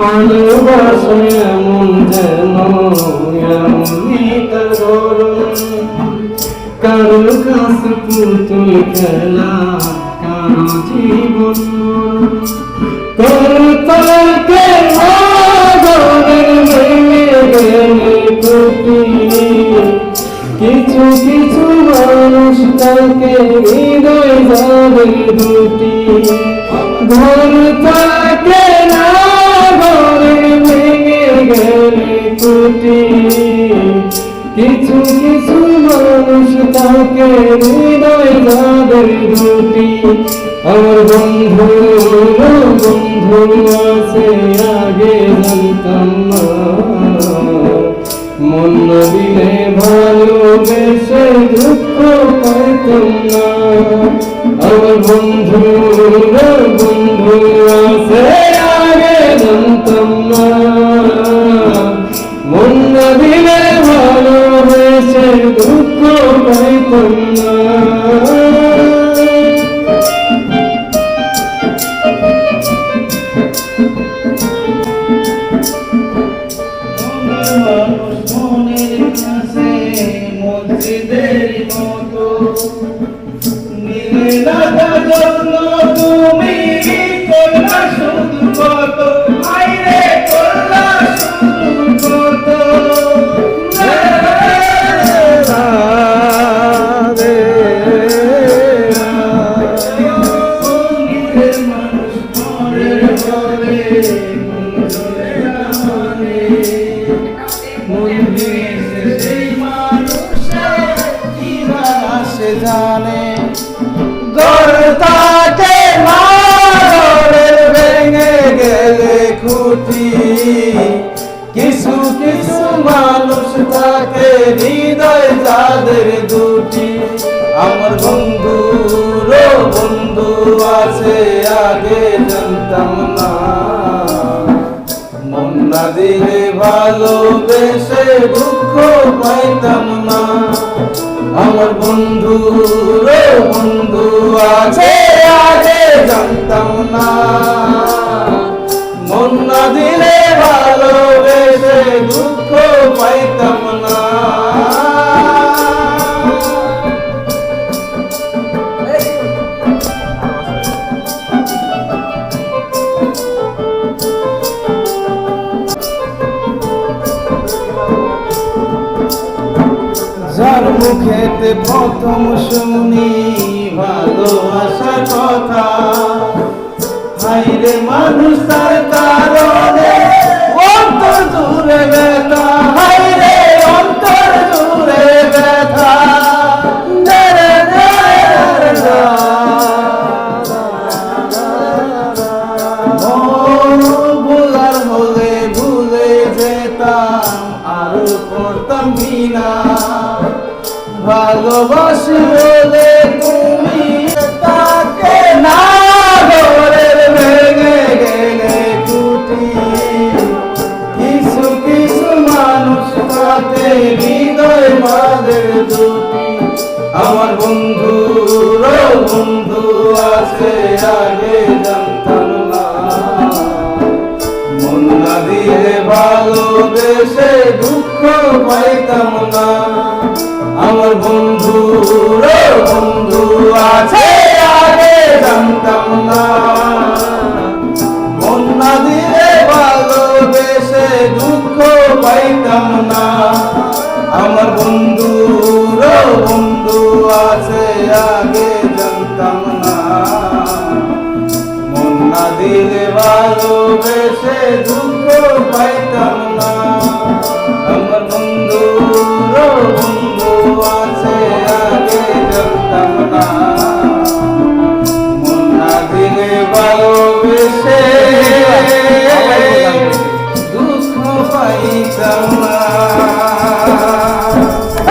ভালোবাসা এমন যেন এমনই তার গরম, কারো কাছে পুতুল খেলা, কারো জীবন করতাকে ঘরের ভেঙে গেলে কুটি, কিছু কিছু মানুষ তাকে হৃদয় যাবে দুটি, ঘর তাকে না ঘরের ভেঙে গেলে কুটি, কিছু কিছু মানুষ তাকে হৃদয় যাবে দুটি। আমার বন্ধু বন্ধু আছে আগে জানতাম না, মন না দিলে ভালোবেসে দুঃখ পাইতাম না। আমার বন্ধু বন্ধু আছে আগে জানতাম না, মন না দিলে ভালোবেসে দুঃখ পাইতাম না। মসজিদের মতো নীল যত্ন তুমি করলা শুধু কত, আইরে করলা শুধু কত। মানুষ মরে বলে জানে গড়তাকে মারের ভেঙে গেলে খুঁটি, কিছু কিছু মানুষ তাকে হৃদয় যাদের দুটি। আমার বন্ধু বন্ধু আছে আগে জানতাম না, মন না দিলে ভালোবেসে দুঃখ পাইতাম না। আমার বন্ধু বন্ধু আছে আগে জানতাম না, মন না দিলে ভালোবেসে দুঃখ পাইতাম না। যার মুখেতে প্রথম শুনি ভালোবাসার কথা, হাইরে মানুষ তার কারণে অন্তর জুড়ে ব্যথা, হাইরে অন্তর জুড়ে ব্যথা। ভুলার হলে ভুলে যেতাম আর করতাম বিনা, ভালোবাসি বলে তুমি তাকে না ঘরের ভেঙে গেলে কুটি, কিছু কিছু মানুষ তাকে হৃদয় বাঁধে দুটি। আমার বন্ধু বন্ধু আছে আগে জানতাম না, মন না দিয়ে ভালোবেসে দুঃখ পাইতাম না। আমার বন্ধু বন্ধু আছে আগে জানতাম না, মন না দিলে ভালোবেসে দুঃখ পাইতাম না। আমার বন্ধু বন্ধু আছে আগে জানতাম না, মন না দিলে ভালোবেসে দুঃখ পাইতাম না। আমার বন্ধু